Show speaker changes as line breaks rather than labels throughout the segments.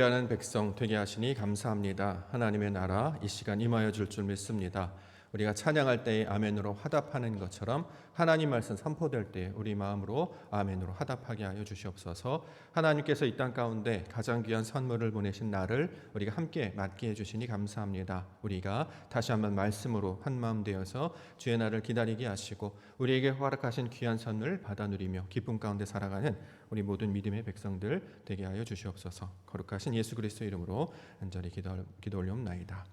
하는 백성 되게 하시니 감사합니다. 하나님의 나라 이 시간 임하여 줄 줄 믿습니다. 우리가 찬양할 때에 아멘으로 화답하는 것처럼 하나님 말씀 선포될 때 우리 마음으로 아멘으로 화답하게 하여 주시옵소서. 하나님께서 이 땅 가운데 가장 귀한 선물을 보내신 나를 우리가 함께 맞게 해주시니 감사합니다. 우리가 다시 한번 말씀으로 한마음 되어서 주의 날을 기다리게 하시고 우리에게 허락하신 귀한 선을 받아 누리며 기쁨 가운데 살아가는 우리 모든 믿음의 백성들 되게 하여 주시옵소서. 거룩하신 예수 그리스도 이름으로 간절히 기도 올려옵나이다.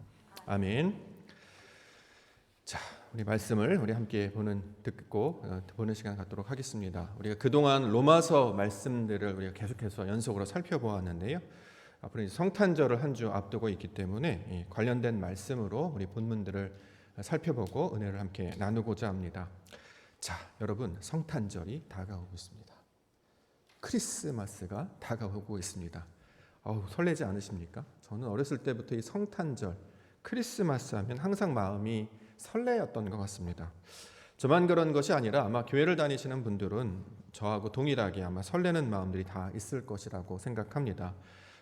아멘. 자, 우리 말씀을 우리 함께 듣고 보는 시간 갖도록 하겠습니다. 우리가 그동안 로마서 말씀들을 우리가 계속해서 연속으로 살펴보았는데요. 앞으로 이제 성탄절을 한 주 앞두고 있기 때문에 관련된 말씀으로 우리 본문들을 살펴보고 은혜를 함께 나누고자 합니다. 자, 여러분, 성탄절이 다가오고 있습니다. 크리스마스가 다가오고 있습니다. 설레지 않으십니까? 저는 어렸을 때부터 이 성탄절, 크리스마스 하면 항상 마음이 설레였던 것 같습니다. 저만 그런 것이 아니라 아마 교회를 다니시는 분들은 저하고 동일하게 아마 설레는 마음들이 다 있을 것이라고 생각합니다.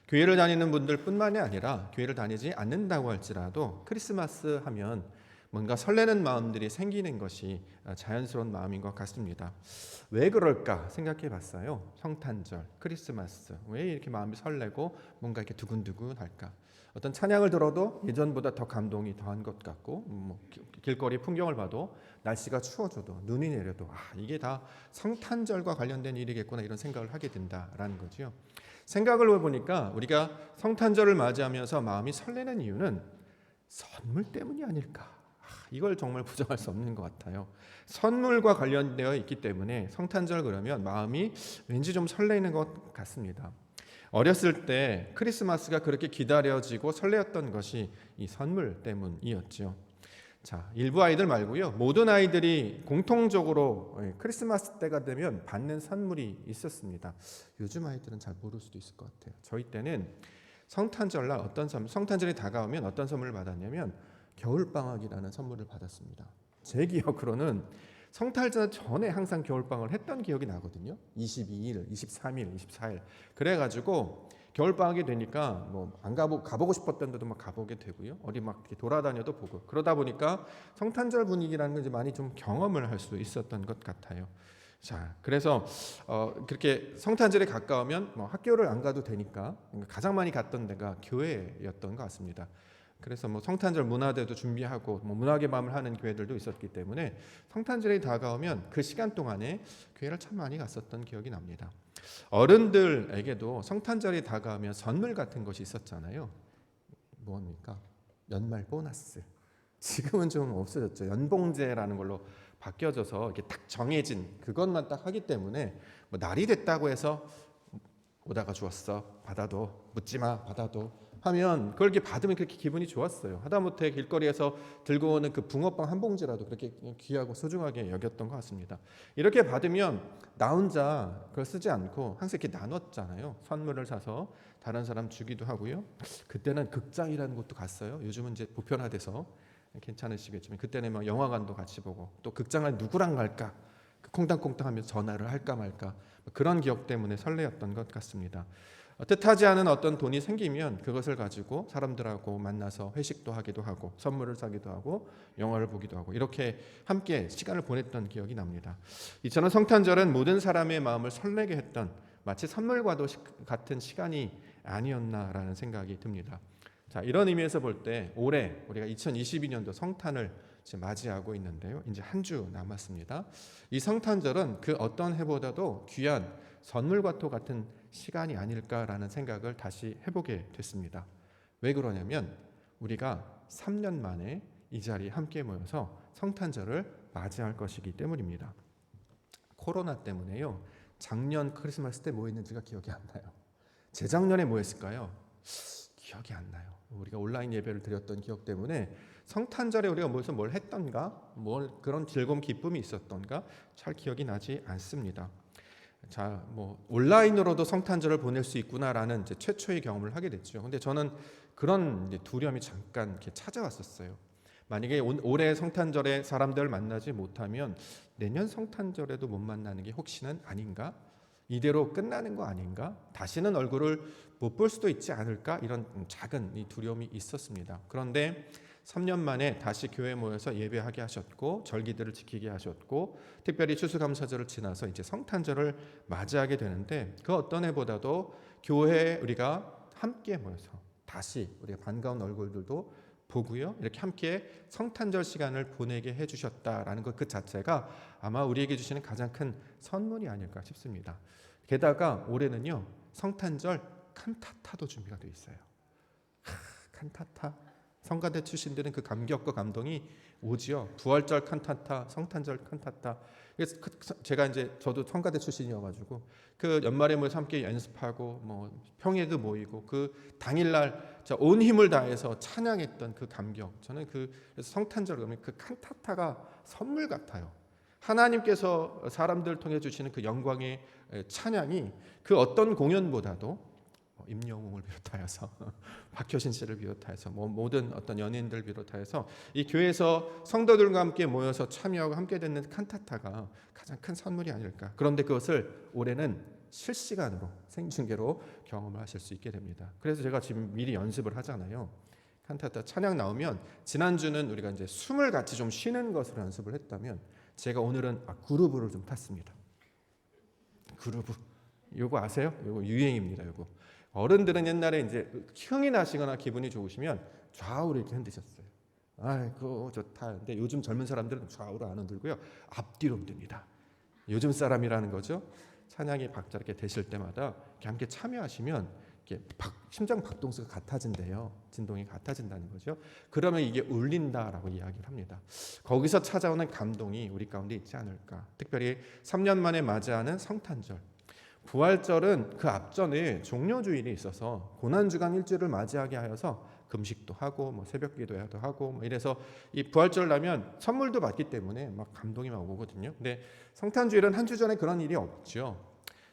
교회를 다니는 분들뿐만이 아니라 교회를 다니지 않는다고 할지라도 크리스마스 하면 뭔가 설레는 마음들이 생기는 것이 자연스러운 마음인 것 같습니다. 왜 그럴까 생각해 봤어요. 성탄절, 크리스마스, 왜 이렇게 마음이 설레고 뭔가 이렇게 두근두근할까? 어떤 찬양을 들어도 예전보다 더 감동이 더한 것 같고, 길거리 풍경을 봐도 날씨가 추워져도 눈이 내려도 이게 다 성탄절과 관련된 일이겠구나 이런 생각을 하게 된다라는 거죠. 생각을 해보니까 우리가 성탄절을 맞이하면서 마음이 설레는 이유는 선물 때문이 아닐까? 이걸 정말 부정할 수 없는 것 같아요. 선물과 관련되어 있기 때문에 성탄절 그러면 마음이 왠지 좀 설레는 것 같습니다. 어렸을 때 크리스마스가 그렇게 기다려지고 설레었던 것이 이 선물 때문이었죠. 자, 일부 아이들 말고요, 모든 아이들이 공통적으로 크리스마스 때가 되면 받는 선물이 있었습니다. 요즘 아이들은 잘 모를 수도 있을 것 같아요. 저희 때는 성탄절날 성탄절이 다가오면 어떤 선물을 받았냐면 겨울방학이라는 선물을 받았습니다. 제 기억으로는 성탄절 전에 항상 겨울방학을 했던 기억이 나거든요. 22일, 23일, 24일. 그래가지고 겨울방학이 되니까 안 가보고 싶었던 데도 막 가보게 되고요. 어디 막 이렇게 돌아다녀도 보고. 그러다 보니까 성탄절 분위기라는 걸 이제 많이 좀 경험을 할 수 있었던 것 같아요. 자, 그래서 그렇게 성탄절에 가까우면 학교를 안 가도 되니까 가장 많이 갔던 데가 교회였던 것 같습니다. 그래서 성탄절 문화대도 준비하고 문학의 밤을 하는 교회들도 있었기 때문에 성탄절이 다가오면 그 시간 동안에 교회를 참 많이 갔었던 기억이 납니다. 어른들에게도 성탄절이 다가오면 선물 같은 것이 있었잖아요. 뭡니까? 연말 보너스. 지금은 좀 없어졌죠. 연봉제라는 걸로 바뀌어져서 이렇게 딱 정해진 그것만 딱 하기 때문에 날이 됐다고 해서 오다가 주었어, 받아도, 묻지 마, 받아도 하면 그걸 이렇게 받으면 그렇게 기분이 좋았어요. 하다못해 길거리에서 들고 오는 그 붕어빵 한 봉지라도 그렇게 귀하고 소중하게 여겼던 것 같습니다. 이렇게 받으면 나 혼자 그걸 쓰지 않고 항상 이렇게 나눴잖아요. 선물을 사서 다른 사람 주기도 하고요. 그때는 극장이라는 곳도 갔어요. 요즘은 이제 보편화돼서 괜찮으시겠지만 그때는 영화관도 같이 보고 또 극장을 누구랑 갈까? 콩당콩당하면서 전화를 할까 말까 그런 기억 때문에 설레었던 것 같습니다. 뜻하지 않은 어떤 돈이 생기면 그것을 가지고 사람들하고 만나서 회식도 하기도 하고 선물을 사기도 하고 영화를 보기도 하고 이렇게 함께 시간을 보냈던 기억이 납니다. 저는 성탄절은 모든 사람의 마음을 설레게 했던 마치 선물과도 같은 시간이 아니었나라는 생각이 듭니다. 자, 이런 의미에서 볼 때 올해 우리가 2022년도 성탄을 맞이하고 있는데요. 이제 한 주 남았습니다. 이 성탄절은 그 어떤 해보다도 귀한 선물과 또 같은 시간이 아닐까라는 생각을 다시 해보게 됐습니다. 왜 그러냐면 우리가 3년 만에 이 자리에 함께 모여서 성탄절을 맞이할 것이기 때문입니다. 코로나 때문에요. 작년 크리스마스 때 뭐 했는지가 기억이 안 나요. 재작년에 뭐 했을까요? 기억이 안 나요. 우리가 온라인 예배를 드렸던 기억 때문에 성탄절에 우리가 모여서 뭘 했던가, 그런 즐거움 기쁨이 있었던가 잘 기억이 나지 않습니다. 자, 온라인으로도 성탄절을 보낼 수 있구나라는 이제 최초의 경험을 하게 됐죠. 근데 저는 그런 이제 두려움이 잠깐 이렇게 찾아왔었어요. 만약에 올해 성탄절에 사람들을 만나지 못하면 내년 성탄절에도 못 만나는 게 혹시는 아닌가? 이대로 끝나는 거 아닌가? 다시는 얼굴을 못 볼 수도 있지 않을까? 이런 작은 이 두려움이 있었습니다. 그런데 3년 만에 다시 교회에 모여서 예배하게 하셨고 절기들을 지키게 하셨고 특별히 추수감사절을 지나서 이제 성탄절을 맞이하게 되는데 그 어떤 해보다도 교회에 우리가 함께 모여서 다시 우리가 반가운 얼굴들도 보고요. 이렇게 함께 성탄절 시간을 보내게 해주셨다라는 것 그 자체가 아마 우리에게 주시는 가장 큰 선물이 아닐까 싶습니다. 게다가 올해는요. 성탄절 칸타타도 준비가 되어 있어요. 칸타타. 성가대 출신들은 그 감격과 감동이 오지요. 부활절 칸타타, 성탄절 칸타타. 그래서 제가 이제 저도 성가대 출신이어가지고 그 연말에 모여서 함께 연습하고 뭐 평예도 모이고 그 당일날 온 힘을 다해서 찬양했던 그 감격. 저는 그래서 성탄절 그러면 그 칸타타가 선물 같아요. 하나님께서 사람들을 통해 주시는 그 영광의 찬양이 그 어떤 공연보다도 임영웅을 비롯하여서 박효신 씨를 비롯하여서 모든 어떤 연예인들 비롯하여서 이 교회에서 성도들과 함께 모여서 참여하고 함께 듣는 칸타타가 가장 큰 선물이 아닐까. 그런데 그것을 올해는 실시간으로 생중계로 경험을 하실 수 있게 됩니다. 그래서 제가 지금 미리 연습을 하잖아요. 칸타타 찬양 나오면 지난주는 우리가 이제 숨을 같이 좀 쉬는 것으로 연습을 했다면 제가 오늘은 그루브를 좀 탔습니다. 그루브. 요거 아세요? 요거 유행입니다. 요거. 어른들은 옛날에 이제 흥이 나시거나 기분이 좋으시면 좌우로 이렇게 흔드셨어요. 아이고 좋다. 근데 요즘 젊은 사람들은 좌우로 안 흔들고요. 앞뒤로 흔듭니다. 요즘 사람이라는 거죠. 찬양이 박자 이렇게 되실 때마다 이렇게 함께 참여하시면 이렇게 심장 박동수가 같아진대요. 진동이 같아진다는 거죠. 그러면 이게 울린다라고 이야기를 합니다. 거기서 찾아오는 감동이 우리 가운데 있지 않을까. 특별히 3년 만에 맞이하는 성탄절. 부활절은 그 앞전에 종려주일이 있어서 고난주간 일주일을 맞이하게 하여서 금식도 하고 뭐 새벽기도도 하고 뭐 이래서 이 부활절 나면 선물도 받기 때문에 막 감동이 막 오거든요. 근데 성탄주일은 한 주 전에 그런 일이 없죠.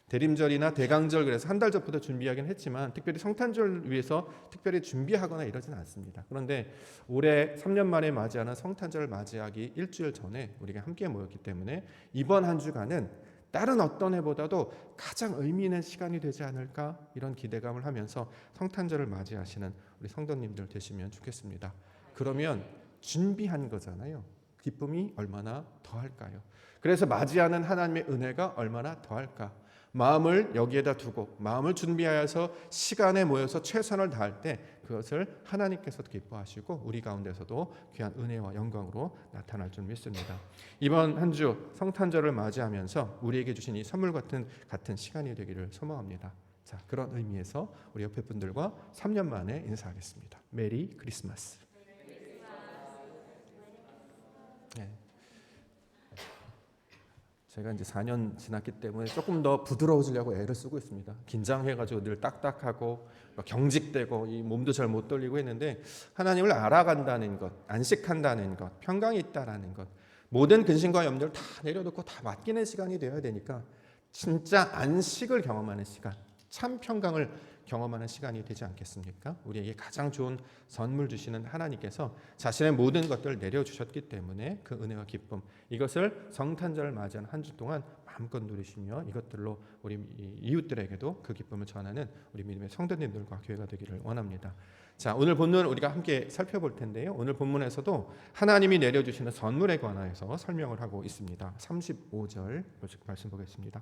대림절이나 대강절 그래서 한 달 전부터 준비하긴 했지만 특별히 성탄절 위해서 특별히 준비하거나 이러지는 않습니다. 그런데 올해 3년 만에 맞이하는 성탄절을 맞이하기 일주일 전에 우리가 함께 모였기 때문에 이번 한 주간은 다른 어떤 해보다도 가장 의미 있는 시간이 되지 않을까 이런 기대감을 하면서 성탄절을 맞이하시는 우리 성도님들 되시면 좋겠습니다. 그러면 준비한 거잖아요. 기쁨이 얼마나 더할까요? 그래서 맞이하는 하나님의 은혜가 얼마나 더할까? 마음을 여기에다 두고 마음을 준비하여서 시간에 모여서 최선을 다할 때 그것을 하나님께서도 기뻐하시고 우리 가운데서도 귀한 은혜와 영광으로 나타날 줄 믿습니다. 이번 한 주 성탄절을 맞이하면서 우리에게 주신 이 선물 같은 시간이 되기를 소망합니다. 자, 그런 의미에서 우리 옆에 분들과 3년 만에 인사하겠습니다. 메리 크리스마스. 네. 제가 이제 4년 지났기 때문에 조금 더 부드러워지려고 애를 쓰고 있습니다. 긴장해가지고 늘 딱딱하고 경직되고 이 몸도 잘 못 돌리고 했는데 하나님을 알아간다는 것, 안식한다는 것, 평강이 있다라는 것, 모든 근심과 염려를 다 내려놓고 다 맡기는 시간이 되어야 되니까 진짜 안식을 경험하는 시간, 참 평강을 경험하는 시간이 되지 않겠습니까? 우리에게 가장 좋은 선물 주시는 하나님께서 자신의 모든 것들을 내려주셨기 때문에 그 은혜와 기쁨 이것을 성탄절을 맞이한 한 주 동안 마음껏 누리시며 이것들로 우리 이웃들에게도 그 기쁨을 전하는 우리 믿음의 성도님들과 교회가 되기를 원합니다. 자, 오늘 본문 우리가 함께 살펴볼 텐데요. 오늘 본문에서도 하나님이 내려주시는 선물에 관하여서 설명을 하고 있습니다. 35절 말씀 보겠습니다.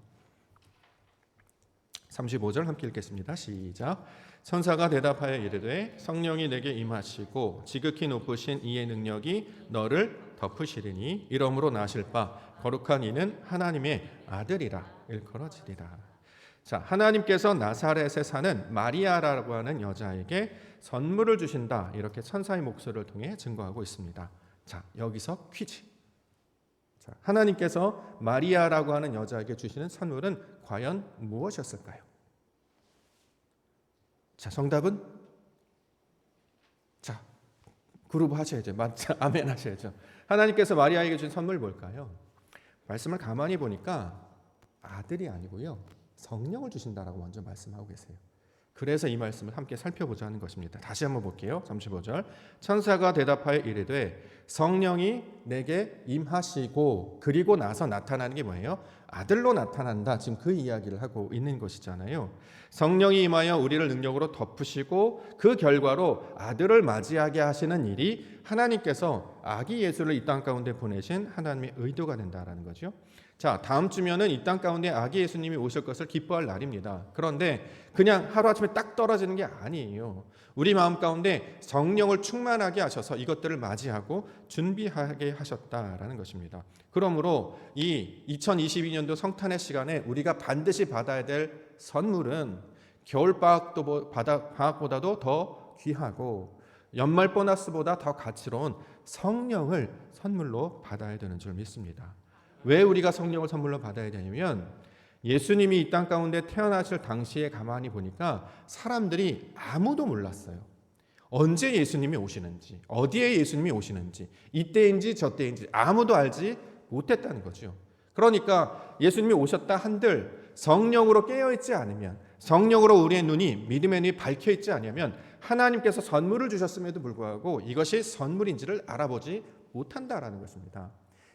35절 함께 읽겠습니다. 시작. 천사가 대답하여 이르되 성령이 내게 임하시고 지극히 높으신 이의 능력이 너를 덮으시리니 이러므로 나실 바 거룩한 이는 하나님의 아들이라 일컬어지리라. 자, 하나님께서 나사렛에 사는 마리아라고 하는 여자에게 선물을 주신다. 이렇게 천사의 목소리를 통해 증거하고 있습니다. 자, 여기서 퀴즈. 자, 하나님께서 마리아라고 하는 여자에게 주시는 선물은 과연 무엇이었을까요? 자, 정답은? 자, 그룹 하셔야죠. 맞죠? 아멘 하셔야죠. 하나님께서 마리아에게 주신 선물 뭘까요? 말씀을 가만히 보니까 아들이 아니고요. 성령을 주신다라고 먼저 말씀하고 계세요. 그래서 이 말씀을 함께 살펴보자 하는 것입니다. 다시 한번 볼게요. 35절. 천사가 대답하여 이르되 성령이 내게 임하시고 그리고 나서 나타나는 게 뭐예요? 아들로 나타난다. 지금 그 이야기를 하고 있는 것이잖아요. 성령이 임하여 우리를 능력으로 덮으시고 그 결과로 아들을 맞이하게 하시는 일이 하나님께서 아기 예수를 이 땅 가운데 보내신 하나님의 의도가 된다라는 거죠. 자, 다음 주면은 이 땅 가운데 아기 예수님이 오실 것을 기뻐할 날입니다. 그런데 그냥 하루아침에 딱 떨어지는 게 아니에요. 우리 마음 가운데 성령을 충만하게 하셔서 이것들을 맞이하고 준비하게 하셨다라는 것입니다. 그러므로 이 2022년도 성탄의 시간에 우리가 반드시 받아야 될 선물은 방학보다도 더 귀하고 연말 보너스보다 더 가치로운 성령을 선물로 받아야 되는 줄 믿습니다. 왜 우리가 성령을 선물로 받아야 되냐면 예수님이 이 땅 가운데 태어나실 당시에 가만히 보니까 사람들이 아무도 몰랐어요. 언제 예수님이 오시는지, 어디에 예수님이 오시는지, 이때인지 저때인지 아무도 알지 못했다는 거죠. 그러니까 예수님이 오셨다 한들 성령으로 깨어있지 않으면, 성령으로 우리의 눈이, 믿음의 눈이 밝혀있지 않으면 하나님께서 선물을 주셨음에도 불구하고 이것이 선물인지를 알아보지 못한다라는 것입니다.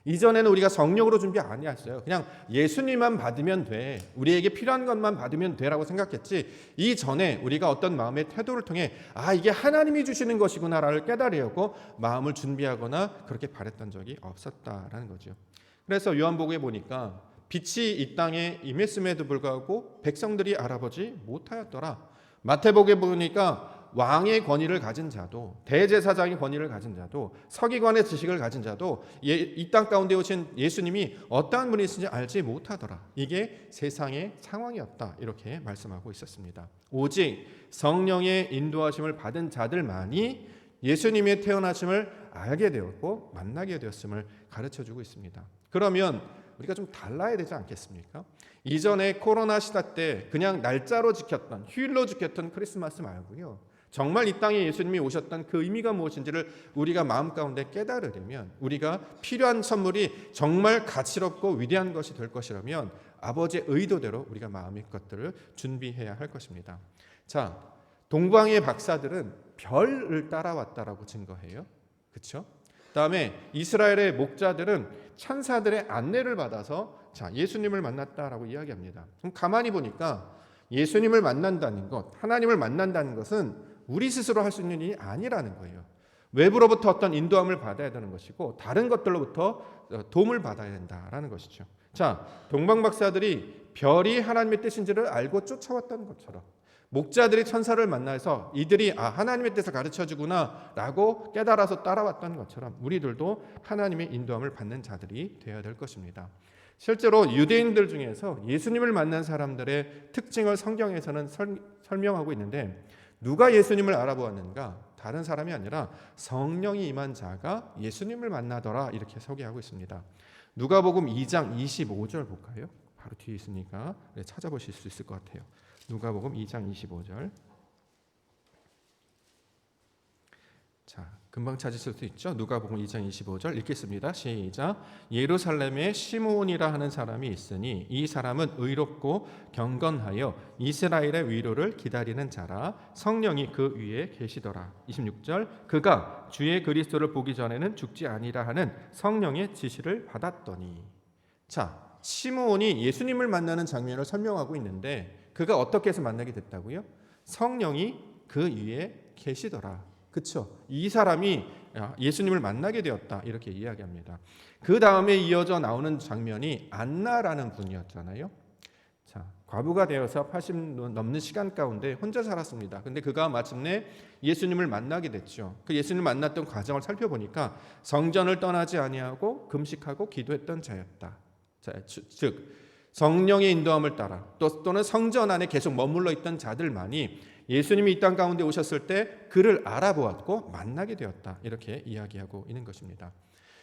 이전에는 우리가 성령으로 준비 아니었어요. 그냥 예수님만 받으면 돼, 우리에게 필요한 것만 받으면 돼라고 생각했지, 이전에 우리가 어떤 마음의 태도를 통해 이게 하나님이 주시는 것이구나를 깨달으려고 마음을 준비하거나 그렇게 바랬던 적이 없었다라는 거죠. 그래서 요한복음에 보니까 빛이 이 땅에 임했음에도 불구하고 백성들이 알아보지 못하였더라. 마태복음에 보니까 왕의 권위를 가진 자도, 대제사장의 권위를 가진 자도, 서기관의 지식을 가진 자도 이 땅 가운데 오신 예수님이 어떠한 분이신지 알지 못하더라. 이게 세상의 상황이었다. 이렇게 말씀하고 있었습니다. 오직 성령의 인도하심을 받은 자들만이 예수님의 태어나심을 알게 되었고 만나게 되었음을 가르쳐주고 있습니다. 그러면 우리가 좀 달라야 되지 않겠습니까? 이전에 코로나 시대 때 그냥 날짜로 지켰던, 휴일로 지켰던 크리스마스 말고요, 정말 이 땅에 예수님이 오셨던 그 의미가 무엇인지를 우리가 마음 가운데 깨달으려면, 우리가 필요한 선물이 정말 가치롭고 위대한 것이 될 것이라면 아버지의 의도대로 우리가 마음의 것들을 준비해야 할 것입니다. 자, 동방의 박사들은 별을 따라왔다라고 증거해요. 그렇죠? 그다음에 이스라엘의 목자들은 천사들의 안내를 받아서 예수님을 만났다라고 이야기합니다. 그럼 가만히 보니까 예수님을 만난다는 것, 하나님을 만난다는 것은 우리 스스로 할 수 있는 일이 아니라는 거예요. 외부로부터 어떤 인도함을 받아야 되는 것이고 다른 것들로부터 도움을 받아야 된다라는 것이죠. 자, 동방박사들이 별이 하나님의 뜻인지를 알고 쫓아왔다는 것처럼 목자들이 천사를 만나서 이들이 하나님의 뜻을 가르쳐주구나 라고 깨달아서 따라왔다는 것처럼 우리들도 하나님의 인도함을 받는 자들이 되어야 될 것입니다. 실제로 유대인들 중에서 예수님을 만난 사람들의 특징을 성경에서는 설명하고 있는데, 누가 예수님을 알아보았는가? 다른 사람이 아니라 성령이 임한 자가 예수님을 만나더라, 이렇게 소개하고 있습니다. 누가복음 2장 25절 볼까요? 바로 뒤에 있으니까 찾아보실 수 있을 것 같아요. 누가복음 2장 25절. 자, 금방 찾으실 수 있죠? 누가복음 2장 25절 읽겠습니다. 시작. 예루살렘에 시므온이라 하는 사람이 있으니 이 사람은 의롭고 경건하여 이스라엘의 위로를 기다리는 자라. 성령이 그 위에 계시더라. 26절. 그가 주의 그리스도를 보기 전에는 죽지 아니라 하는 성령의 지시를 받았더니. 자, 시므온이 예수님을 만나는 장면을 설명하고 있는데, 그가 어떻게 해서 만나게 됐다고요? 성령이 그 위에 계시더라. 그렇죠? 이 사람이 예수님을 만나게 되었다, 이렇게 이야기합니다. 그 다음에 이어져 나오는 장면이 안나라는 분이었잖아요. 자, 과부가 되어서 80 넘는 시간 가운데 혼자 살았습니다. 근데 그가 마침내 예수님을 만나게 됐죠. 그 예수님을 만났던 과정을 살펴보니까 성전을 떠나지 아니하고 금식하고 기도했던 자였다. 자, 즉 성령의 인도함을 따라 또는 성전 안에 계속 머물러 있던 자들만이 예수님이 이 땅 가운데 오셨을 때 그를 알아보았고 만나게 되었다, 이렇게 이야기하고 있는 것입니다.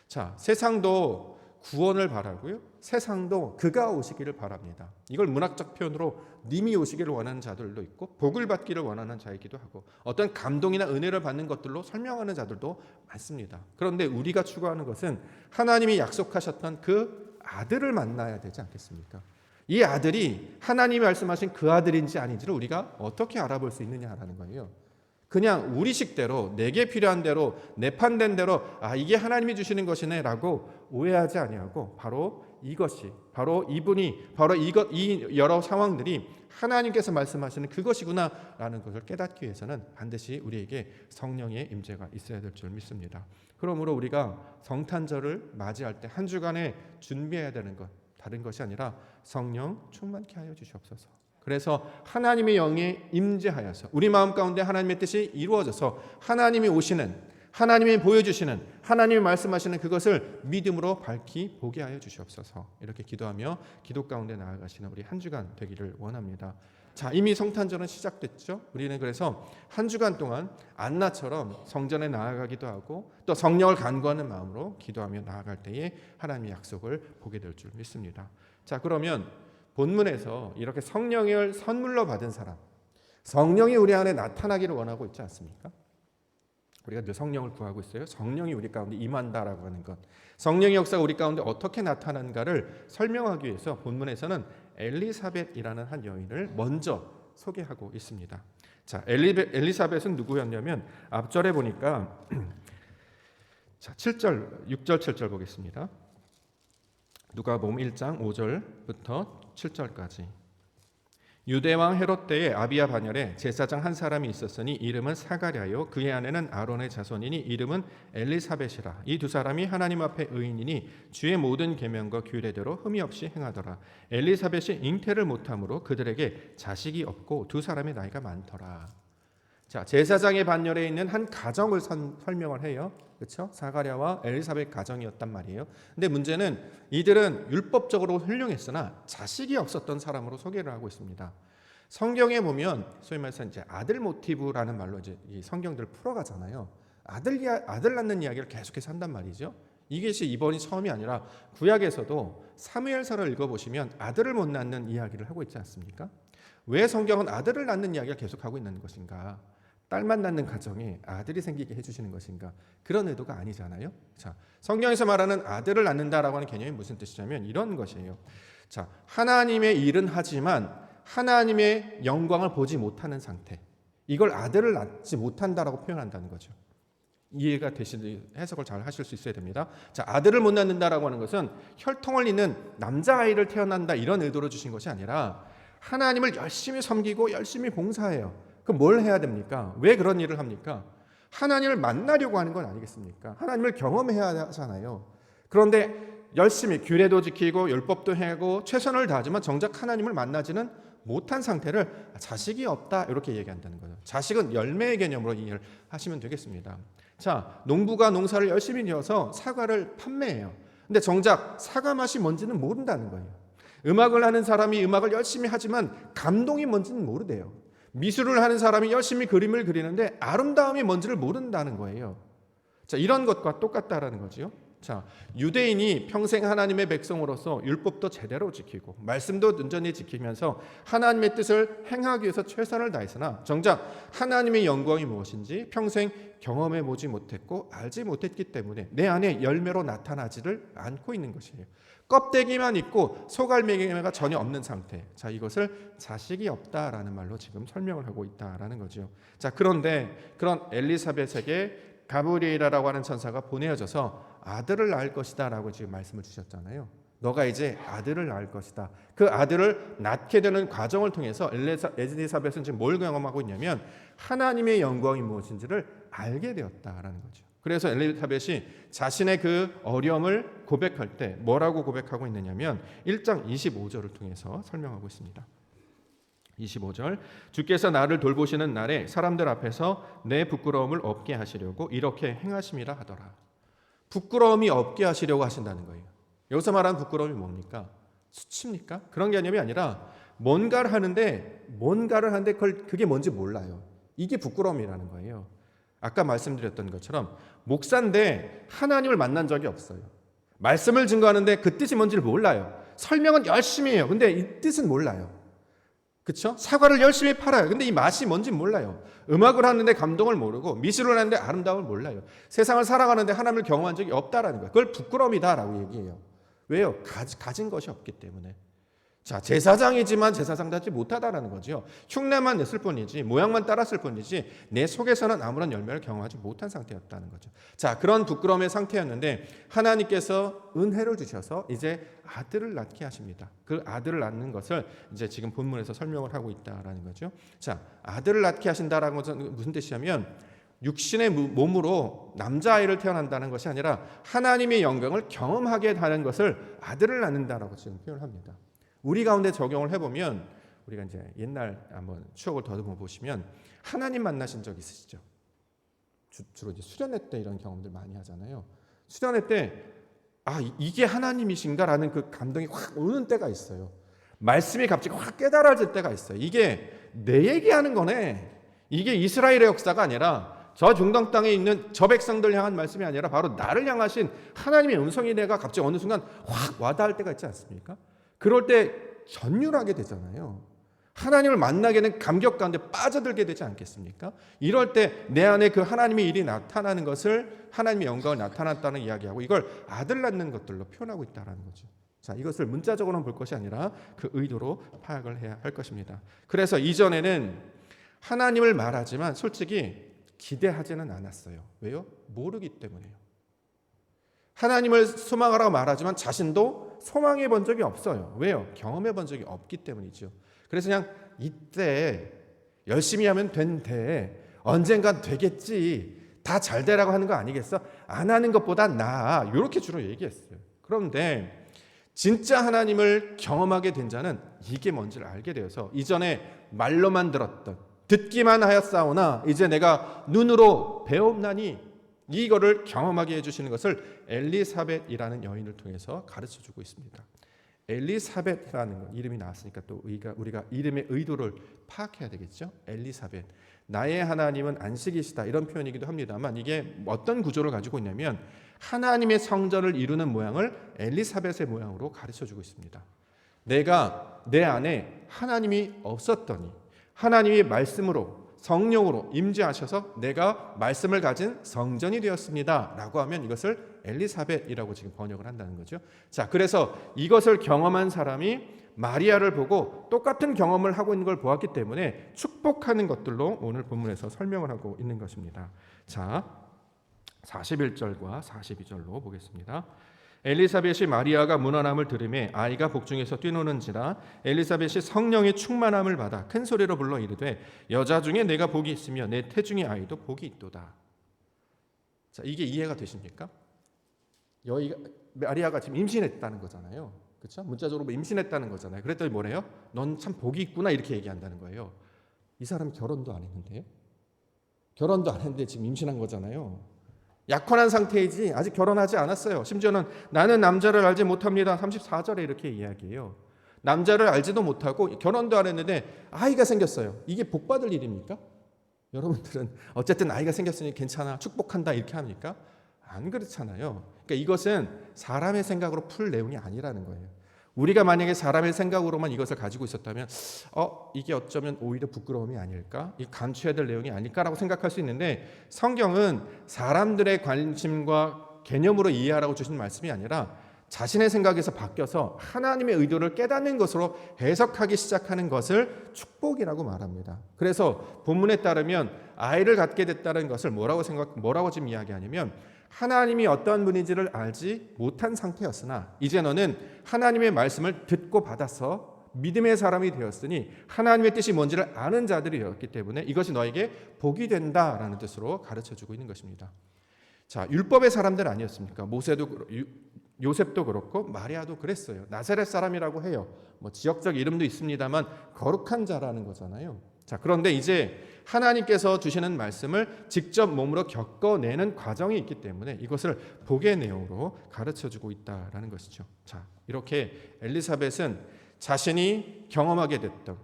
자, 세상도 구원을 바라고요, 세상도 그가 오시기를 바랍니다. 이걸 문학적 표현으로 님이 오시기를 원하는 자들도 있고 복을 받기를 원하는 자이기도 하고 어떤 감동이나 은혜를 받는 것들로 설명하는 자들도 많습니다. 그런데 우리가 추구하는 것은 하나님이 약속하셨던 그 아들을 만나야 되지 않겠습니까? 이 아들이 하나님이 말씀하신 그 아들인지 아닌지를 우리가 어떻게 알아볼 수 있느냐라는 거예요. 그냥 우리 식대로 내게 필요한 대로 내 판된 대로 이게 하나님이 주시는 것이네라고 오해하지 아니하고 바로 이것이 바로 이분이 바로 이 여러 상황들이 하나님께서 말씀하시는 그것이구나라는 것을 깨닫기 위해서는 반드시 우리에게 성령의 임재가 있어야 될 줄 믿습니다. 그러므로 우리가 성탄절을 맞이할 때 한 주간에 준비해야 되는 것 다른 것이 아니라 성령 충만케 하여 주시옵소서. 그래서 하나님의 영에 임재하여서 우리 마음 가운데 하나님의 뜻이 이루어져서 하나님이 오시는 하나님이 보여주시는 하나님이 말씀하시는 그것을 믿음으로 밝히 보게 하여 주시옵소서. 이렇게 기도하며 기도 가운데 나아가시는 우리 한 주간 되기를 원합니다. 자, 이미 성탄절은 시작됐죠. 우리는 그래서 한 주간 동안 안나처럼 성전에 나아가기도 하고 또 성령을 간구하는 마음으로 기도하며 나아갈 때에 하나님의 약속을 보게 될 줄 믿습니다. 자, 그러면 본문에서 이렇게 성령을 선물로 받은 사람, 성령이 우리 안에 나타나기를 원하고 있지 않습니까? 우리가 늘 성령을 구하고 있어요. 성령이 우리 가운데 임한다라고 하는 것, 성령의 역사가 우리 가운데 어떻게 나타나는가를 설명하기 위해서 본문에서는 엘리사벳이라는 한 여인을 먼저 소개하고 있습니다. 자, 엘리사벳은 누구였냐면 앞절에 보니까 자, 7절, 6절, 7절 보겠습니다. 누가복음 1장 5절부터 7절까지. 유대왕 헤롯 때에 아비야 반열에 제사장 한 사람이 있었으니 이름은 사가랴요 그의 아내는 아론의 자손이니 이름은 엘리사벳이라. 이 두 사람이 하나님 앞에 의인이니 주의 모든 계명과 규례대로 흠이 없이 행하더라. 엘리사벳이 잉태를 못함으로 그들에게 자식이 없고 두 사람의 나이가 많더라. 자, 제사장의 반열에 있는 한 가정을 설명을 해요. 그렇죠? 사가랴와 엘리사벳 가정이었단 말이에요. 근데 문제는 이들은 율법적으로 훌륭했으나 자식이 없었던 사람으로 소개를 하고 있습니다. 성경에 보면 소위 말해서 이제 아들 모티브라는 말로 이제 이 성경들을 풀어가잖아요. 아들 낳는 이야기를 계속해서 한단 말이죠. 이것이 이번이 처음이 아니라 구약에서도 사무엘서를 읽어보시면 아들을 못 낳는 이야기를 하고 있지 않습니까? 왜 성경은 아들을 낳는 이야기를 계속하고 있는 것인가? 딸만 낳는 가정에 아들이 생기게 해주시는 것인가? 그런 의도가 아니잖아요. 자, 성경에서 말하는 아들을 낳는다라고 하는 개념이 무슨 뜻이냐면 이런 것이에요. 자, 하나님의 일은 하지만 하나님의 영광을 보지 못하는 상태. 이걸 아들을 낳지 못한다라고 표현한다는 거죠. 이해가 되시는 해석을 잘 하실 수 있어야 됩니다. 자, 아들을 못 낳는다라고 하는 것은 혈통을 잇는 남자아이를 태어난다 이런 의도로 주신 것이 아니라 하나님을 열심히 섬기고 열심히 봉사해요. 그럼 뭘 해야 됩니까? 왜 그런 일을 합니까? 하나님을 만나려고 하는 건 아니겠습니까? 하나님을 경험해야 하잖아요. 그런데 열심히 규례도 지키고 율법도 하고 최선을 다하지만 정작 하나님을 만나지는 못한 상태를 자식이 없다 이렇게 얘기한다는 거죠. 자식은 열매의 개념으로 이해를 하시면 되겠습니다. 자, 농부가 농사를 열심히 지어서 사과를 판매해요. 근데 정작 사과 맛이 뭔지는 모른다는 거예요. 음악을 하는 사람이 음악을 열심히 하지만 감동이 뭔지는 모르대요. 미술을 하는 사람이 열심히 그림을 그리는데 아름다움이 뭔지를 모른다는 거예요. 자, 이런 것과 똑같다라는 거죠. 자, 유대인이 평생 하나님의 백성으로서 율법도 제대로 지키고 말씀도 온전히 지키면서 하나님의 뜻을 행하기 위해서 최선을 다했으나 정작 하나님의 영광이 무엇인지 평생 경험해 보지 못했고 알지 못했기 때문에 내 안에 열매로 나타나지를 않고 있는 것이에요. 껍데기만 있고 속알맹이가 전혀 없는 상태. 자, 이것을 자식이 없다라는 말로 지금 설명을 하고 있다라는 거죠. 자, 그런데 그런 엘리사벳에게 가브리엘이라고 하는 천사가 보내어져서 아들을 낳을 것이다라고 지금 말씀을 주셨잖아요. 너가 이제 아들을 낳을 것이다. 그 아들을 낳게 되는 과정을 통해서 엘리사벳은 지금 뭘 경험하고 있냐면 하나님의 영광이 무엇인지를 알게 되었다라는 거죠. 그래서 엘리사벳이 자신의 그 어려움을 고백할 때 뭐라고 고백하고 있느냐면 1장 25절을 통해서 설명하고 있습니다. 25절 주께서 나를 돌보시는 날에 사람들 앞에서 내 부끄러움을 없게 하시려고 이렇게 행하심이라 하더라. 부끄러움이 없게 하시려고 하신다는 거예요. 여기서 말하는 부끄러움이 뭡니까? 수치입니까? 그런 개념이 아니라 뭔가를 하는데 그게 뭔지 몰라요. 이게 부끄러움이라는 거예요. 아까 말씀드렸던 것처럼 목사인데 하나님을 만난 적이 없어요. 말씀을 증거하는데 그 뜻이 뭔지를 몰라요. 설명은 열심히 해요. 근데 이 뜻은 몰라요. 그렇죠? 사과를 열심히 팔아요. 근데 이 맛이 뭔지 몰라요. 음악을 하는데 감동을 모르고 미술을 하는데 아름다움을 몰라요. 세상을 살아가는데 하나님을 경험한 적이 없다라는 거예요. 그걸 부끄러움이다라고 얘기해요. 왜요? 가진 것이 없기 때문에. 자, 제사장이지만 제사장답지 못하다라는 거죠. 흉내만 냈을 뿐이지, 모양만 따랐을 뿐이지 내 속에서는 아무런 열매를 경험하지 못한 상태였다는 거죠. 자, 그런 부끄러움의 상태였는데 하나님께서 은혜를 주셔서 이제 아들을 낳게 하십니다. 그 아들을 낳는 것을 이제 지금 본문에서 설명을 하고 있다라는 거죠. 자, 아들을 낳게 하신다라는 것은 무슨 뜻이냐면 육신의 몸으로 남자아이를 태어난다는 것이 아니라 하나님의 영광을 경험하게 하는 것을 아들을 낳는다라고 지금 표현을 합니다. 우리 가운데 적용을 해보면 우리가 이제 옛날 한번 추억을 더듬어 보시면 하나님 만나신 적 있으시죠? 주로 이제 수련회 때 이런 경험들 많이 하잖아요. 수련회 때 이게 하나님이신가라는 그 감동이 확 오는 때가 있어요. 말씀이 갑자기 확 깨달아질 때가 있어요. 이게 내 얘기하는 거네. 이게 이스라엘의 역사가 아니라 저 중동 땅에 있는 저 백성들 향한 말씀이 아니라 바로 나를 향하신 하나님의 음성이 내가 갑자기 어느 순간 확 와닿을 때가 있지 않습니까? 그럴 때 전율하게 되잖아요. 하나님을 만나게 된 감격 가운데 빠져들게 되지 않겠습니까? 이럴 때 내 안에 그 하나님의 일이 나타나는 것을 하나님의 영광을 나타났다는 이야기하고 이걸 아들 낳는 것들로 표현하고 있다는 거죠. 자, 이것을 문자적으로는 볼 것이 아니라 그 의도로 파악을 해야 할 것입니다. 그래서 이전에는 하나님을 말하지만 솔직히 기대하지는 않았어요. 왜요? 모르기 때문에요. 하나님을 소망하라고 말하지만 자신도 소망해 본 적이 없어요. 왜요? 경험해 본 적이 없기 때문이죠. 그래서 그냥 이때 열심히 하면 된대. 언젠간 되겠지. 다 잘 되라고 하는 거 아니겠어? 안 하는 것보다 나아. 이렇게 주로 얘기했어요. 그런데 진짜 하나님을 경험하게 된 자는 이게 뭔지를 알게 되어서 이전에 말로만 들었던 듣기만 하였사오나 이제 내가 눈으로 배웠나니 이거를 경험하게 해주시는 것을 엘리사벳이라는 여인을 통해서 가르쳐주고 있습니다. 엘리사벳이라는 이름이 나왔으니까 또 우리가 이름의 의도를 파악해야 되겠죠. 엘리사벳, 나의 하나님은 안식이시다 이런 표현이기도 합니다만 이게 어떤 구조를 가지고 있냐면 하나님의 성전을 이루는 모양을 엘리사벳의 모양으로 가르쳐주고 있습니다. 내가 내 안에 하나님이 없었더니 하나님이 말씀으로 성령으로 임재하셔서 내가 말씀을 가진 성전이 되었습니다 라고 하면 이것을 엘리사벳이라고 지금 번역을 한다는 거죠. 자, 그래서 이것을 경험한 사람이 마리아를 보고 똑같은 경험을 하고 있는 걸 보았기 때문에 축복하는 것들로 오늘 본문에서 설명을 하고 있는 것입니다. 자, 41절과 42절로 보겠습니다. 엘리사벳이 마리아가 문안함을 들으매 아이가 복중에서 뛰노는지라 엘리사벳이 성령의 충만함을 받아 큰 소리로 불러 이르되 여자 중에 내가 복이 있으며 내 태중의 아이도 복이 있도다. 자, 이게 이해가 되십니까? 마리아가 지금 임신했다는 거잖아요. 그렇죠? 문자적으로 임신했다는 거잖아요. 그랬더니 뭐래요? 넌 참 복이 있구나 이렇게 얘기한다는 거예요. 이 사람이 결혼도 안 했는데요. 결혼도 안 했는데 지금 임신한 거잖아요. 약혼한 상태이지 아직 결혼하지 않았어요. 심지어는 나는 남자를 알지 못합니다. 34절에 이렇게 이야기해요. 남자를 알지도 못하고 결혼도 안 했는데 아이가 생겼어요. 이게 복받을 일입니까? 여러분들은 어쨌든 아이가 생겼으니 괜찮아, 축복한다 이렇게 합니까? 안 그렇잖아요. 그러니까 이것은 사람의 생각으로 풀 내용이 아니라는 거예요. 우리가 만약에 사람의 생각으로만 이것을 가지고 있었다면 이게 어쩌면 오히려 부끄러움이 아닐까? 이 감춰야 될 내용이 아닐까라고 생각할 수 있는데 성경은 사람들의 관심과 개념으로 이해하라고 주신 말씀이 아니라 자신의 생각에서 바뀌어서 하나님의 의도를 깨닫는 것으로 해석하기 시작하는 것을 축복이라고 말합니다. 그래서 본문에 따르면 아이를 갖게 됐다는 것을 뭐라고 지금 이야기하냐면 하나님이 어떤 분인지를 알지 못한 상태였으나 이제 너는 하나님의 말씀을 듣고 받아서 믿음의 사람이 되었으니 하나님의 뜻이 뭔지를 아는 자들이 되었기 때문에 이것이 너에게 복이 된다라는 뜻으로 가르쳐주고 있는 것입니다. 자, 율법의 사람들 아니었습니까? 요셉도 그렇고 마리아도 그랬어요. 나사렛 사람이라고 해요. 지역적 이름도 있습니다만 거룩한 자라는 거잖아요. 자, 그런데 이제 하나님께서 주시는 말씀을 직접 몸으로 겪어내는 과정이 있기 때문에 이것을 복의 내용으로 가르쳐주고 있다라는 것이죠. 자, 이렇게 엘리사벳은 자신이 경험하게 됐던,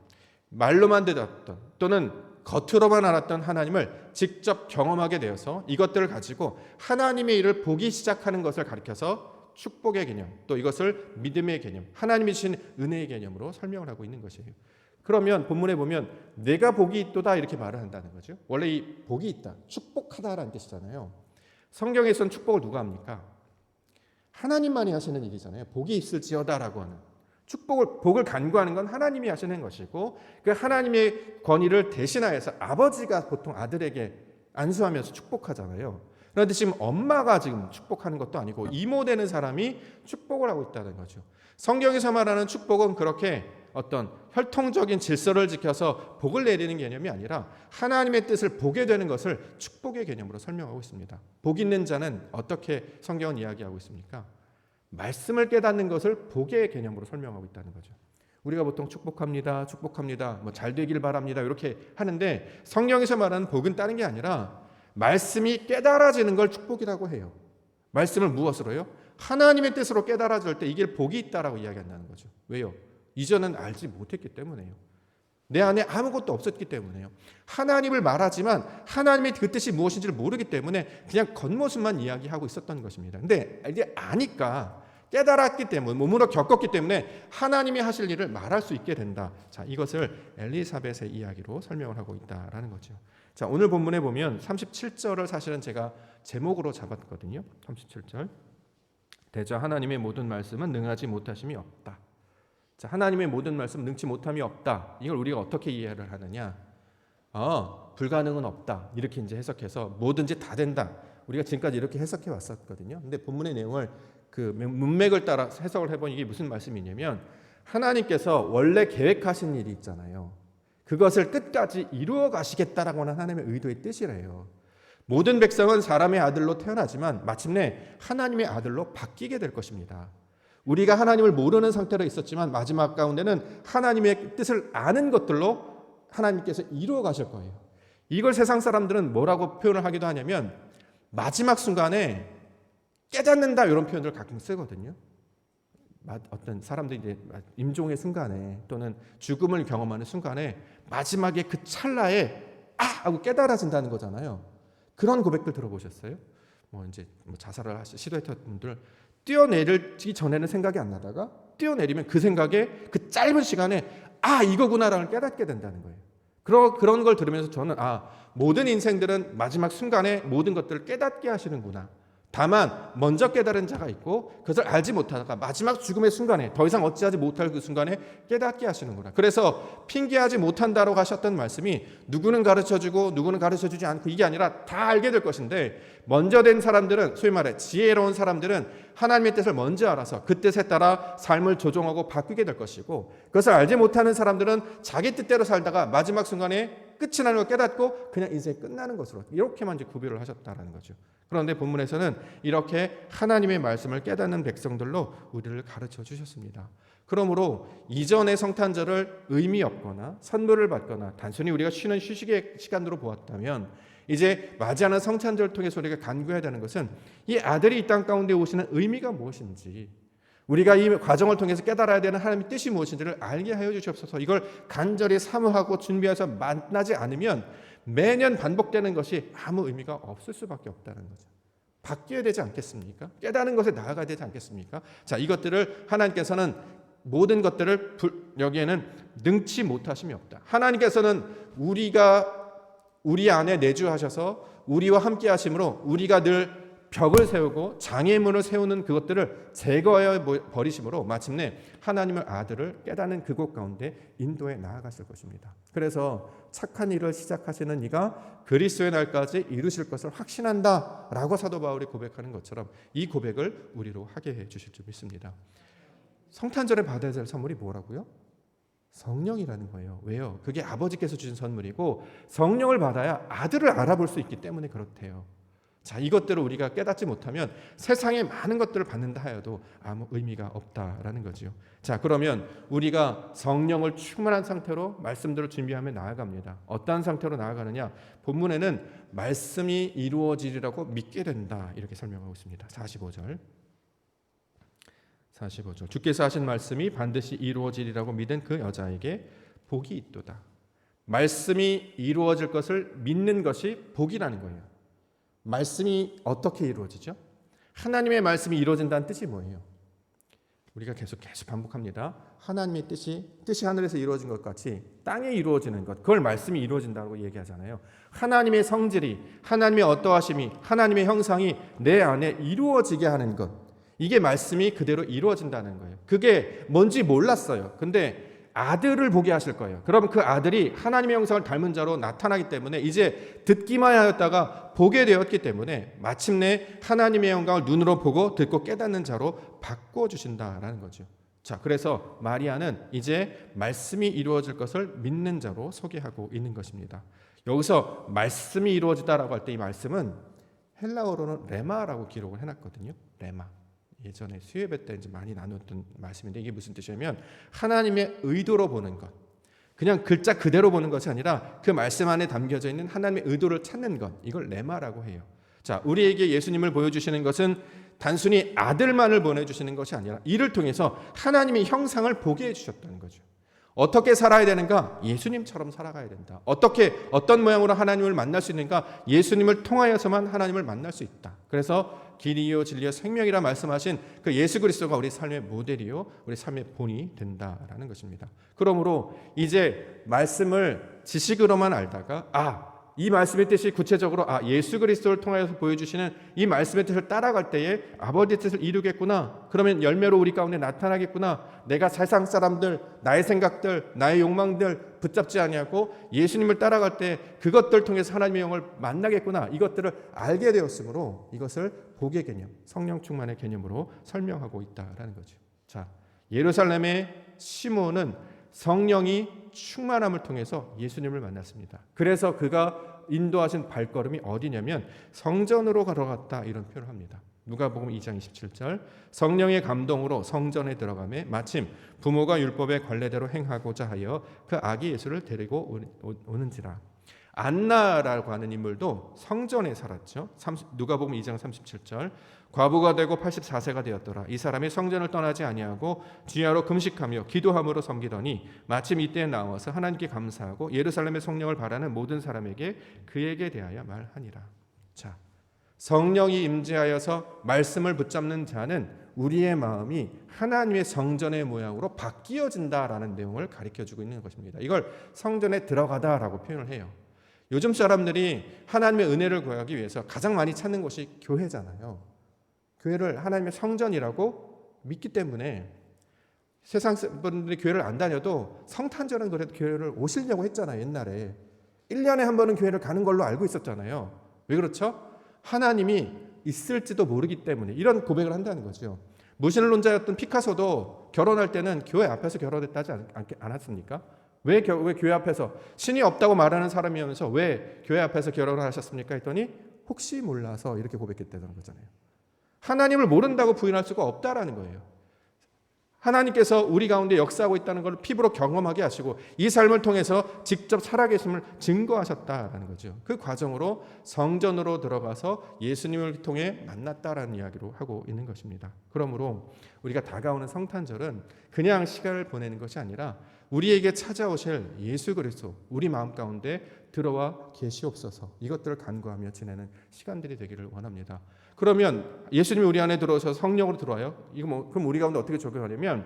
말로만 듣었던 또는 겉으로만 알았던 하나님을 직접 경험하게 되어서 이것들을 가지고 하나님의 일을 보기 시작하는 것을 가리켜서 축복의 개념, 또 이것을 믿음의 개념, 하나님이 주신 은혜의 개념으로 설명을 하고 있는 것이에요. 그러면 본문에 보면 내가 복이 있도다 이렇게 말을 한다는 거죠. 원래 이 복이 있다, 축복하다라는 뜻이잖아요. 성경에서는 축복을 누가 합니까? 하나님만이 하시는 일이잖아요. 복이 있을지어다라고 하는. 복을 간구하는 건 하나님이 하시는 것이고 그 하나님의 권위를 대신하여서 아버지가 보통 아들에게 안수하면서 축복하잖아요. 그런데 지금 엄마가 지금 축복하는 것도 아니고 이모 되는 사람이 축복을 하고 있다는 거죠. 성경에서 말하는 축복은 그렇게 어떤 혈통적인 질서를 지켜서 복을 내리는 개념이 아니라 하나님의 뜻을 보게 되는 것을 축복의 개념으로 설명하고 있습니다. 복 있는 자는 어떻게 성경은 이야기하고 있습니까? 말씀을 깨닫는 것을 복의 개념으로 설명하고 있다는 거죠. 우리가 보통 축복합니다, 축복합니다, 잘 되길 바랍니다 이렇게 하는데 성경에서 말하는 복은 다른 게 아니라 말씀이 깨달아지는 걸 축복이라고 해요. 말씀을 무엇으로요? 하나님의 뜻으로 깨달아질 때 이게 복이 있다라고 이야기한다는 거죠. 왜요? 이전은 알지 못했기 때문에요. 내 안에 아무것도 없었기 때문에요. 하나님을 말하지만 하나님의 그 뜻이 무엇인지를 모르기 때문에 그냥 겉모습만 이야기하고 있었던 것입니다. 근데 이제 아니까 깨달았기 때문에 몸으로 겪었기 때문에 하나님이 하실 일을 말할 수 있게 된다. 자, 이것을 엘리사벳의 이야기로 설명을 하고 있다라는 거죠. 자, 오늘 본문에 보면 37절을 사실은 제가 제목으로 잡았거든요. 37절. 대저 하나님의 모든 말씀은 능하지 못하심이 없다. 자, 하나님의 모든 말씀 능치 못함이 없다. 이걸 우리가 어떻게 이해를 하느냐? 불가능은 없다. 이렇게 이제 해석해서 뭐든지 다 된다. 우리가 지금까지 이렇게 해석해 왔었거든요. 근데 본문의 내용을 그 문맥을 따라 해석을 해보니 이게 무슨 말씀이냐면 하나님께서 원래 계획하신 일이 있잖아요. 그것을 끝까지 이루어 가시겠다라고 하는 하나님의 의도의 뜻이래요. 모든 백성은 사람의 아들로 태어나지만 마침내 하나님의 아들로 바뀌게 될 것입니다. 우리가 하나님을 모르는 상태로 있었지만 마지막 가운데는 하나님의 뜻을 아는 것들로 하나님께서 이루어 가실 거예요. 이걸 세상 사람들은 뭐라고 표현을 하기도 하냐면 마지막 순간에 깨닫는다 이런 표현을 가끔 쓰거든요. 어떤 사람들이 이제 임종의 순간에 또는 죽음을 경험하는 순간에 마지막에 그 찰나에 하고 깨달아진다는 거잖아요. 그런 고백들 들어보셨어요? 자살을 시도했던 분들 뛰어내리기 전에는 생각이 안 나다가 뛰어내리면 그 생각에 그 짧은 시간에 이거구나라는 깨닫게 된다는 거예요. 그런 걸 들으면서 저는 모든 인생들은 마지막 순간에 모든 것들을 깨닫게 하시는구나. 다만 먼저 깨달은 자가 있고 그것을 알지 못하다가 마지막 죽음의 순간에 더 이상 어찌하지 못할 그 순간에 깨닫게 하시는구나. 그래서 핑계하지 못한다라고 하셨던 말씀이 누구는 가르쳐주고 누구는 가르쳐주지 않고 이게 아니라 다 알게 될 것인데 먼저 된 사람들은 소위 말해 지혜로운 사람들은 하나님의 뜻을 먼저 알아서 그 뜻에 따라 삶을 조종하고 바꾸게 될 것이고 그것을 알지 못하는 사람들은 자기 뜻대로 살다가 마지막 순간에 끝이 나는 걸 깨닫고 그냥 인생이 끝나는 것으로 이렇게만 이제 구별을 하셨다라는 거죠. 그런데 본문에서는 이렇게 하나님의 말씀을 깨닫는 백성들로 우리를 가르쳐 주셨습니다. 그러므로 이전의 성탄절을 의미 없거나 선물을 받거나 단순히 우리가 쉬는 휴식의 시간으로 보았다면 이제 맞이하는 성탄절을 통해서 우리가 간구해야 되는 것은 이 아들이 이 땅 가운데 오시는 의미가 무엇인지 우리가 이 과정을 통해서 깨달아야 되는 하나님의 뜻이 무엇인지를 알게 하여 주시옵소서. 이걸 간절히 사모하고 준비해서 만나지 않으면 매년 반복되는 것이 아무 의미가 없을 수밖에 없다는 거죠. 바뀌어야 되지 않겠습니까? 깨닫는 것에 나아가야 되지 않겠습니까? 자, 이것들을 하나님께서는 모든 것들을 여기에는 능치 못하심이 없다. 하나님께서는 우리 안에 내주하셔서 우리와 함께 하심으로 우리가 늘 벽을 세우고 장애물을 세우는 그것들을 제거해 버리심으로 마침내 하나님의 아들을 깨닫는 그곳 가운데 인도해 나아갔을 것입니다. 그래서 착한 일을 시작하시는 이가 그리스도의 날까지 이루실 것을 확신한다라고 사도 바울이 고백하는 것처럼 이 고백을 우리로 하게 해 주실 줄 믿습니다. 성탄절에 받아야 될 선물이 뭐라고요? 성령이라는 거예요. 왜요? 그게 아버지께서 주신 선물이고 성령을 받아야 아들을 알아볼 수 있기 때문에 그렇대요. 자, 이것들을 우리가 깨닫지 못하면 세상의 많은 것들을 받는다 하여도 아무 의미가 없다라는 거죠. 자, 그러면 우리가 성령을 충만한 상태로 말씀들을 준비하며 나아갑니다. 어떠한 상태로 나아가느냐? 본문에는 말씀이 이루어지리라고 믿게 된다 이렇게 설명하고 있습니다. 45절 주께서 하신 말씀이 반드시 이루어지리라고 믿은 그 여자에게 복이 있도다. 말씀이 이루어질 것을 믿는 것이 복이라는 거예요. 말씀이 어떻게 이루어지죠? 하나님의 말씀이 이루어진다는 뜻이 뭐예요? 우리가 계속 반복합니다. 하나님의 뜻이 하늘에서 이루어진 것 같이 땅에 이루어지는 것, 그걸 말씀이 이루어진다고 얘기하잖아요. 하나님의 성질이, 하나님의 어떠하심이, 하나님의 형상이 내 안에 이루어지게 하는 것, 이게 말씀이 그대로 이루어진다는 거예요. 그게 뭔지 몰랐어요. 근데 아들을 보게 하실 거예요. 그럼 그 아들이 하나님의 형상을 닮은 자로 나타나기 때문에 이제 듣기만 하였다가 보게 되었기 때문에 마침내 하나님의 영광을 눈으로 보고 듣고 깨닫는 자로 바꾸어 주신다라는 거죠. 자, 그래서 마리아는 이제 말씀이 이루어질 것을 믿는 자로 소개하고 있는 것입니다. 여기서 말씀이 이루어지다라고 할 때 이 말씀은 헬라어로는 레마라고 기록을 해놨거든요. 레마. 예전에 수요예배 때 이제 많이 나눴던 말씀인데 이게 무슨 뜻이냐면 하나님의 의도로 보는 것. 그냥 글자 그대로 보는 것이 아니라 그 말씀 안에 담겨져 있는 하나님의 의도를 찾는 것. 이걸 레마라고 해요. 자, 우리에게 예수님을 보여주시는 것은 단순히 아들만을 보내주시는 것이 아니라 이를 통해서 하나님의 형상을 보게 해주셨다는 거죠. 어떻게 살아야 되는가? 예수님처럼 살아가야 된다. 어떤 모양으로 하나님을 만날 수 있는가? 예수님을 통하여서만 하나님을 만날 수 있다. 그래서 길이요 진리요 생명이라 말씀하신 그 예수 그리스도가 우리 삶의 모델이요 우리 삶의 본이 된다라는 것입니다. 그러므로 이제 말씀을 지식으로만 알다가 이 말씀의 뜻이 구체적으로 예수 그리스도를 통하여서 보여주시는 이 말씀의 뜻을 따라갈 때에 아버지의 뜻을 이루겠구나. 그러면 열매로 우리 가운데 나타나겠구나. 내가 세상 사람들, 나의 생각들, 나의 욕망들 붙잡지 아니하고 예수님을 따라갈 때 그것들 통해서 하나님의 영을 만나겠구나. 이것들을 알게 되었으므로 이것을 복의 개념, 성령 충만의 개념으로 설명하고 있다라는 거죠. 자, 예루살렘의 시몬은 성령이 충만함을 통해서 예수님을 만났습니다. 그래서 그가 인도하신 발걸음이 어디냐면 성전으로 걸어갔다 이런 표현을 합니다. 누가복음 2장 27절 성령의 감동으로 성전에 들어가매 마침 부모가 율법의 관례대로 행하고자 하여 그 아기 예수를 데리고 오는지라. 안나라고 하는 인물도 성전에 살았죠. 누가복음 2장 37절 과부가 되고 84세가 되었더라. 이 사람이 성전을 떠나지 아니하고 주야로 금식하며 기도함으로 섬기더니 마침 이때에 나와서 하나님께 감사하고 예루살렘의 성령을 바라는 모든 사람에게 그에게 대하여 말하니라. 자, 성령이 임재하여서 말씀을 붙잡는 자는 우리의 마음이 하나님의 성전의 모양으로 바뀌어진다라는 내용을 가르쳐주고 있는 것입니다. 이걸 성전에 들어가다라고 표현을 해요. 요즘 사람들이 하나님의 은혜를 구하기 위해서 가장 많이 찾는 곳이 교회잖아요. 교회를 하나님의 성전이라고 믿기 때문에 세상 분들이 교회를 안 다녀도 성탄절은 그래도 교회를 오시려고 했잖아요. 옛날에 1년에 한 번은 교회를 가는 걸로 알고 있었잖아요. 왜 그렇죠? 하나님이 있을지도 모르기 때문에 이런 고백을 한다는 거죠. 무신론자였던 피카소도 결혼할 때는 교회 앞에서 결혼했다지 않았습니까? 왜 교회 앞에서 신이 없다고 말하는 사람이면서 왜 교회 앞에서 결혼을 하셨습니까? 했더니 혹시 몰라서 이렇게 고백했다는 거잖아요. 하나님을 모른다고 부인할 수가 없다라는 거예요. 하나님께서 우리 가운데 역사하고 있다는 걸 피부로 경험하게 하시고 이 삶을 통해서 직접 살아계심을 증거하셨다라는 거죠. 그 과정으로 성전으로 들어가서 예수님을 통해 만났다라는 이야기로 하고 있는 것입니다. 그러므로 우리가 다가오는 성탄절은 그냥 시간을 보내는 것이 아니라 우리에게 찾아오실 예수 그리스도 우리 마음 가운데 들어와 계시옵소서 이것들을 간구하며 지내는 시간들이 되기를 원합니다. 그러면 예수님이 우리 안에 들어오셔서 성령으로 들어와요. 그럼 우리 가운데 어떻게 적용하냐면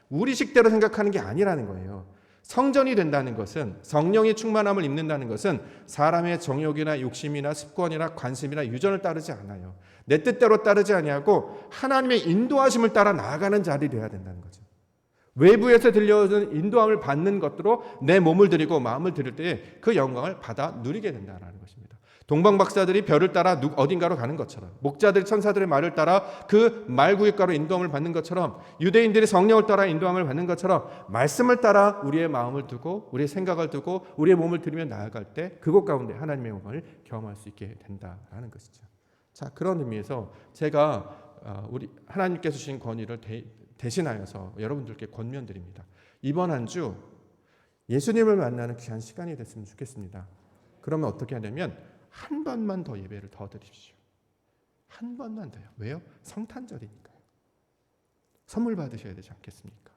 우리 식대로 생각하는 게 아니라는 거예요. 성전이 된다는 것은 성령의 충만함을 입는다는 것은 사람의 정욕이나 욕심이나 습관이나 관심이나 유전을 따르지 않아요. 내 뜻대로 따르지 아니하고 하나님의 인도하심을 따라 나아가는 자리 되어야 된다는 거죠. 외부에서 들려오는 인도함을 받는 것으로 내 몸을 드리고 마음을 드릴 때에 그 영광을 받아 누리게 된다는 것입니다. 동방박사들이 별을 따라 어딘가로 가는 것처럼 목자들이 천사들의 말을 따라 그 말구역가로 인도함을 받는 것처럼 유대인들이 성령을 따라 인도함을 받는 것처럼 말씀을 따라 우리의 마음을 두고 우리의 생각을 두고 우리의 몸을 들이며 나아갈 때 그곳 가운데 하나님의 영광을 경험할 수 있게 된다라는 것이죠. 자, 그런 의미에서 제가 우리 하나님께서 주신 권위를 대신하여서 여러분들께 권면드립니다. 이번 한 주 예수님을 만나는 귀한 시간이 됐으면 좋겠습니다. 그러면 어떻게 하냐면 한 번만 더 예배를 더 드립시오. 한 번만 더요. 왜요? 성탄절이니까요. 선물 받으셔야 되지 않겠습니까?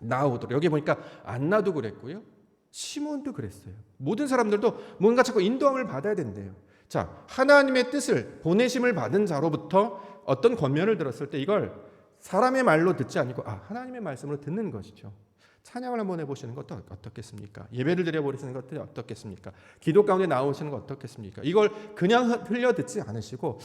나오도록. 여기 보니까 안나도 그랬고요. 시몬도 그랬어요. 모든 사람들도 뭔가 자꾸 인도함을 받아야 된대요. 자, 하나님의 뜻을 보내심을 받은 자로부터 어떤 권면을 들었을 때 이걸 사람의 말로 듣지 아니고 하나님의 말씀으로 듣는 것이죠. 찬양을 한번 해보시는 것도 어떻겠습니까? 예배를 드려보시는 것도 어떻겠습니까? 기도 가운데 나오시는 것 어떻겠습니까? 이걸 그냥 흘려 듣지 않으시고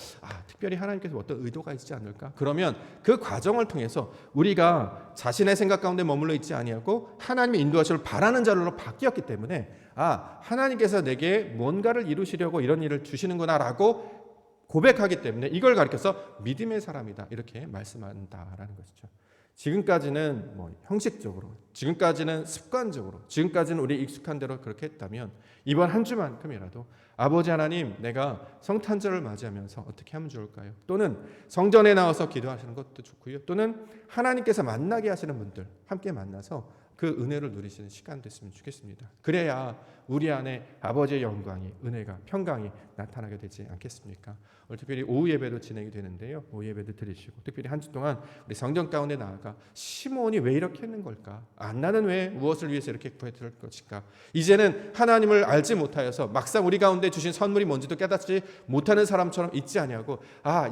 특별히 하나님께서 어떤 의도가 있지 않을까? 그러면 그 과정을 통해서 우리가 자신의 생각 가운데 머물러 있지 아니하고 하나님의 인도하심을 바라는 자로 바뀌었기 때문에 하나님께서 내게 뭔가를 이루시려고 이런 일을 주시는구나라고 고백하기 때문에 이걸 가리켜서 믿음의 사람이다 이렇게 말씀한다라는 것이죠. 지금까지는 형식적으로, 지금까지는 습관적으로, 지금까지는 우리 익숙한 대로 그렇게 했다면 이번 한 주만큼이라도 아버지 하나님, 내가 성탄절을 맞이하면서 어떻게 하면 좋을까요? 또는 성전에 나와서 기도하시는 것도 좋고요. 또는 하나님께서 만나게 하시는 분들 함께 만나서 그 은혜를 누리시는 시간 됐으면 좋겠습니다. 그래야 우리 안에 아버지의 영광이, 은혜가, 평강이 나타나게 되지 않겠습니까? 오늘 특별히 오후 예배도 진행이 되는데요. 오후 예배도 드리시고 특별히 한 주 동안 우리 성전 가운데 나아가 시몬이 왜 이렇게 했는 걸까? 나는 왜 무엇을 위해서 이렇게 구했을 것일까? 이제는 하나님을 알지 못하여서 막상 우리 가운데 주신 선물이 뭔지도 깨닫지 못하는 사람처럼 있지 아니하고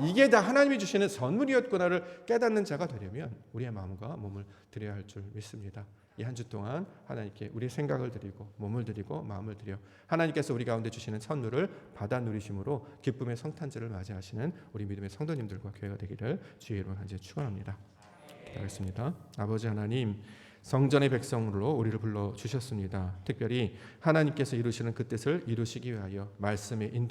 이게 다 하나님이 주시는 선물이었구나를 깨닫는 자가 되려면 우리의 마음과 몸을 드려야 할 줄 믿습니다. 이 한 주 동안 하나님께 우리의 생각을 드리고 몸을 드리고 마음을 드려 하나님께서 우리 가운데 주시는 선물을 받아 누리심으로 기쁨의 성탄절을 맞이하시는 우리 믿음의 성도님들과 교회가 되기를 주의 이름으로 간절히 축원합니다. 기도하겠습니다. 아버지 하나님, 성전의 백성으로 우리를 불러 주셨습니다. 특별히 하나님께서 이루시는 그 뜻을 이루시기 위하여 말씀의 인도